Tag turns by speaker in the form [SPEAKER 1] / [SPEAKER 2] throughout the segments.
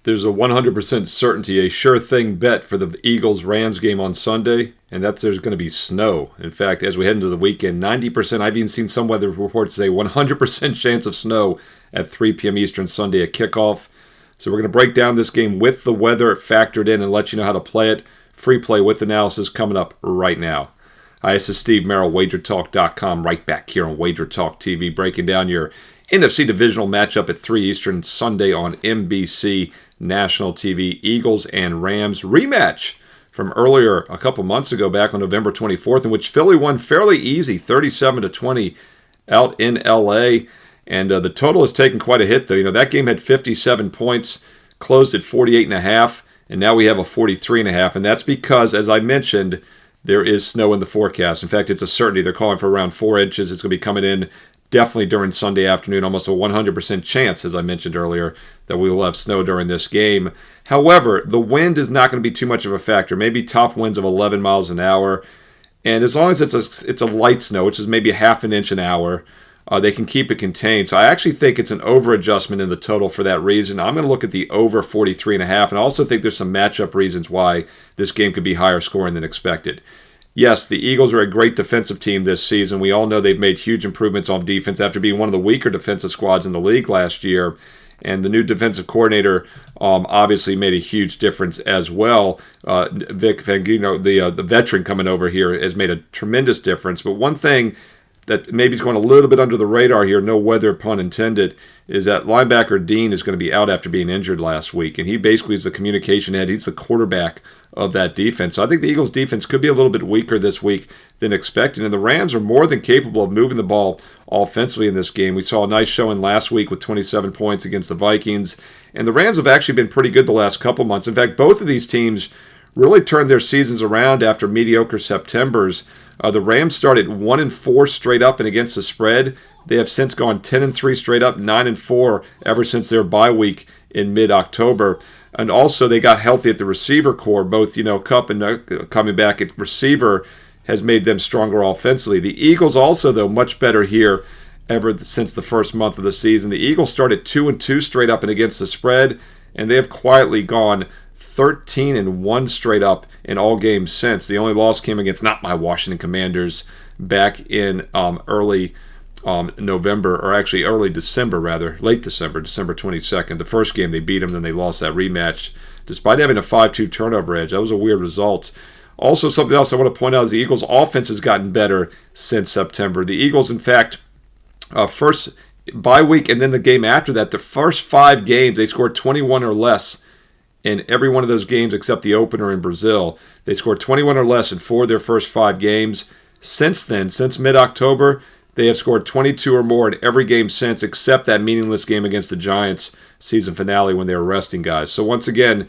[SPEAKER 1] There's a 100% certainty, a sure thing bet for the Eagles-Rams game on Sunday, and that's there's going to be snow. In fact, as we head into the weekend, 90%, I've even seen some weather reports say 100% chance of snow at 3 p.m. Eastern Sunday at kickoff. So we're going to break down this game with the weather factored in and let you know how to play it. Free play with analysis coming up right now. Hi, this is Steve Merrill, WagerTalk.com, right back here on Wager Talk TV, breaking down your NFC Divisional matchup at 3 Eastern Sunday on NBC National TV. Eagles and Rams rematch from earlier a couple months ago, back on November 24th, in which Philly won fairly easy, 37-20 out in LA. And the total has taken quite a hit, though. You know, that game had 57 points, closed at 48.5, and now we have a 43.5. And that's because, as I mentioned, there is snow in the forecast. In fact, it's a certainty. They're calling for around 4 inches. It's going to be coming in definitely during Sunday afternoon, almost a 100% chance, as I mentioned earlier, that we will have snow during this game. However, the wind is not going to be too much of a factor. Maybe top winds of 11 miles an hour. And as long as it's a light snow, which is maybe a half an inch an hour, they can keep it contained. So I actually think it's an over adjustment in the total for that reason. I'm going to look at the over 43.5, and I also think there's some matchup reasons why this game could be higher scoring than expected. Yes, the Eagles are a great defensive team this season. We all know they've made huge improvements on defense after being one of the weaker defensive squads in the league last year. And the new defensive coordinator obviously made a huge difference as well. Vic Fangino, the veteran coming over here, has made a tremendous difference. But one thing that maybe is going a little bit under the radar here, no weather pun intended, is that linebacker Dean is going to be out after being injured last week. And he basically is the communication head. He's the quarterback of that defense. So I think the Eagles' defense could be a little bit weaker this week than expected. And the Rams are more than capable of moving the ball offensively in this game. We saw a nice showing last week with 27 points against the Vikings. And the Rams have actually been pretty good the last couple months. In fact, both of these teams really turned their seasons around after mediocre Septembers. The Rams started 1-4 straight up and against the spread. They have since gone 10-3 straight up, 9-4 ever since their bye week in mid-October. And also they got healthy at the receiver core. Both, Kupp and coming back at receiver has made them stronger offensively. The Eagles also, though, much better here ever since the first month of the season. The Eagles started 2-2 straight up and against the spread, and they have quietly gone 13-1 straight up in all games since. The only loss came against not my Washington Commanders back in early November, or actually early December rather, late December 22nd. The first game they beat them, then they lost that rematch despite having a 5-2 turnover edge. That was a weird result. Also, something else I want to point out is the Eagles' offense has gotten better since September. The Eagles, in fact, first bye week and then the game after that, the first 5 games, they scored 21 or less in every one of those games except the opener in Brazil. They scored 21 or less in 4 of their first 5 games. Since then, since mid-October, they have scored 22 or more in every game since, except that meaningless game against the Giants season finale when they were resting guys. So once again,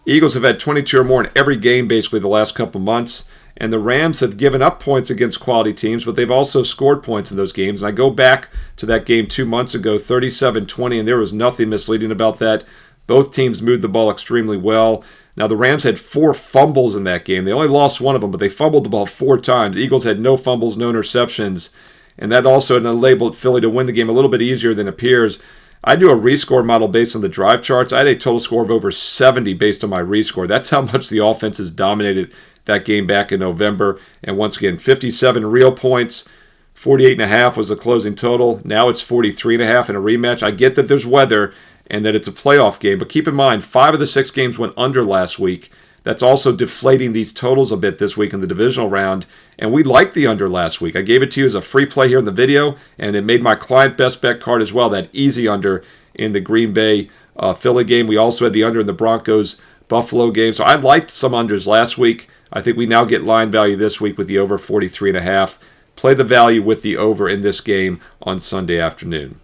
[SPEAKER 1] Eagles have had 22 or more in every game basically the last couple months, and the Rams have given up points against quality teams, but they've also scored points in those games. And I go back to that game 2 months ago, 37-20, and there was nothing misleading about that. Both teams moved the ball extremely well. Now, the Rams had 4 fumbles in that game. They only lost one of them, but they fumbled the ball 4 times. Eagles had no fumbles, no interceptions, and that also enabled Philly to win the game a little bit easier than it appears. I do a rescore model based on the drive charts. I had a total score of over 70 based on my rescore. That's how much the offense has dominated that game back in November. And once again, 57 real points, 48.5 was the closing total. Now it's 43.5 in a rematch. I get that there's weather and that it's a playoff game, but keep in mind, 5 of the 6 games went under last week. That's also deflating these totals a bit this week in the divisional round, and we liked the under last week. I gave it to you as a free play here in the video, and it made my client best bet card as well, that easy under in the Green Bay Philly game. We also had the under in the Broncos Buffalo game, so I liked some unders last week. I think we now get line value this week with the over 43.5. Play the value with the over in this game on Sunday afternoon.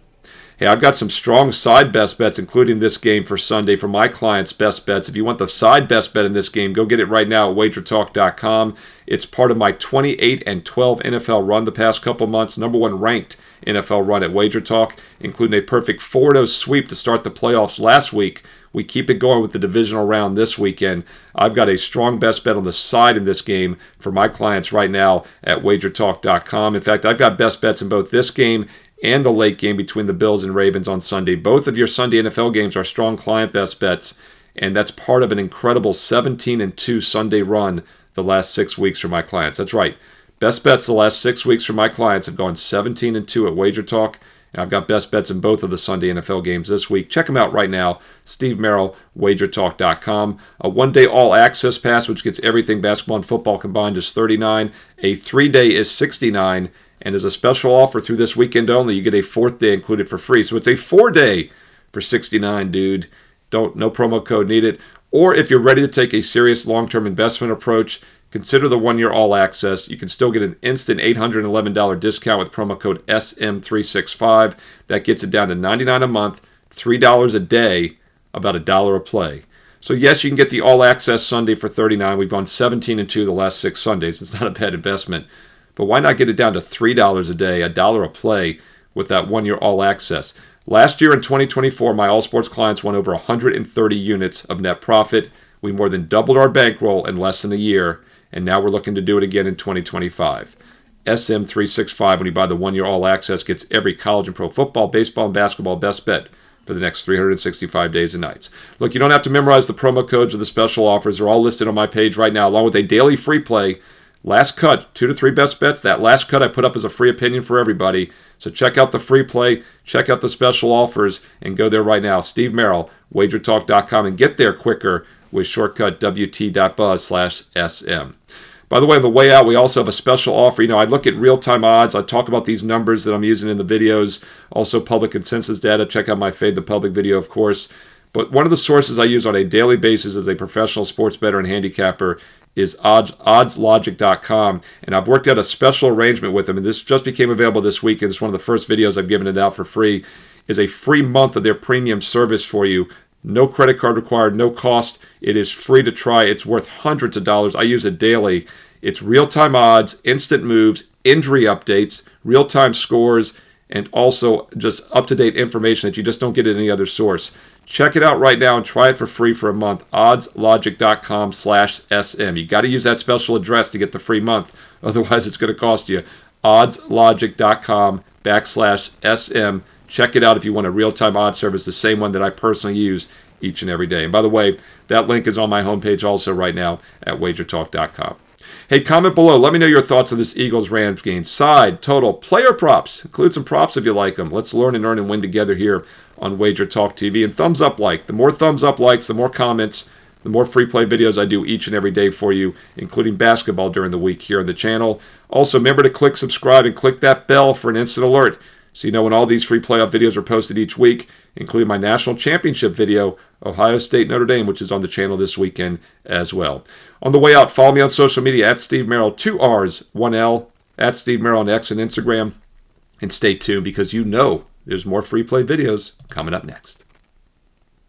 [SPEAKER 1] Hey, I've got some strong side best bets, including this game for Sunday for my clients' best bets. If you want the side best bet in this game, go get it right now at wagertalk.com. It's part of my 28-12 NFL run the past couple months, number 1 ranked NFL run at WagerTalk, including a perfect 4-0 sweep to start the playoffs last week. We keep it going with the divisional round this weekend. I've got a strong best bet on the side in this game for my clients right now at wagertalk.com. In fact, I've got best bets in both this game and the late game between the Bills and Ravens on Sunday. Both of your Sunday NFL games are strong client best bets, and that's part of an incredible 17-2 Sunday run the last 6 weeks for my clients. That's right. Best bets the last 6 weeks for my clients have gone 17-2 at Wager Talk. And I've got best bets in both of the Sunday NFL games this week. Check them out right now. Steve Merrill, wagertalk.com. A one-day all-access pass, which gets everything basketball and football combined, is $39. A 3-day is $69. And as a special offer through this weekend only, you get a 4th day included for free. So it's a 4-day for $69, dude. No promo code needed. Or if you're ready to take a serious long-term investment approach, consider the 1-year all-access. You can still get an instant $811 discount with promo code SM365. That gets it down to $99 a month, $3 a day, about $1 a play. So yes, you can get the all-access Sunday for $39. We've gone 17-2 the last 6 Sundays. It's not a bad investment. But why not get it down to $3 a day, $1 a play with that 1-year all-access? Last year in 2024, my all sports clients won over 130 units of net profit. We more than doubled our bankroll in less than a year, and now we're looking to do it again in 2025. SM365, when you buy the 1-year all-access, gets every college and pro football, baseball, and basketball best bet for the next 365 days and nights. Look, you don't have to memorize the promo codes or the special offers. They're all listed on my page right now, along with a daily free play. Last cut, 2 to 3 best bets. That last cut I put up as a free opinion for everybody. So check out the free play, check out the special offers, and go there right now. Steve Merrill, wagertalk.com, and get there quicker with shortcut wt.buzz/SM. By the way, on the way out, we also have a special offer. I look at real-time odds. I talk about these numbers that I'm using in the videos. Also, public consensus data. Check out my Fade the Public video, of course. But one of the sources I use on a daily basis as a professional sports bettor and handicapper is oddslogic.com, and I've worked out a special arrangement with them, and this just became available this week, and it's one of the first videos I've given it out for free, is a free month of their premium service for you. No credit card required, no cost. It is free to try. It's worth hundreds of dollars. I use it daily. It's real-time odds, instant moves, injury updates, real-time scores, and also just up-to-date information that you just don't get at any other source. Check it out right now and try it for free for a month. oddslogic.com/SM. You got to use that special address to get the free month. Otherwise, it's going to cost you. oddslogic.com/SM. Check it out if you want a real-time odds service, the same one that I personally use each and every day. And by the way, that link is on my homepage also right now at wagertalk.com. Hey, comment below. Let me know your thoughts on this Eagles-Rams game. Side, total, player props. Include some props if you like them. Let's learn and earn and win together here on Wager Talk TV. And thumbs up like. The more thumbs up likes, the more comments, the more free play videos I do each and every day for you, including basketball during the week here on the channel. Also, remember to click subscribe and click that bell for an instant alert so you know when all these free playoff videos are posted each week, including my national championship video, Ohio State Notre Dame, which is on the channel this weekend as well. On the way out, follow me on social media at Steve Merrill, 2 R's, 1 L, at Steve Merrill on X and Instagram. And stay tuned because there's more free play videos coming up next.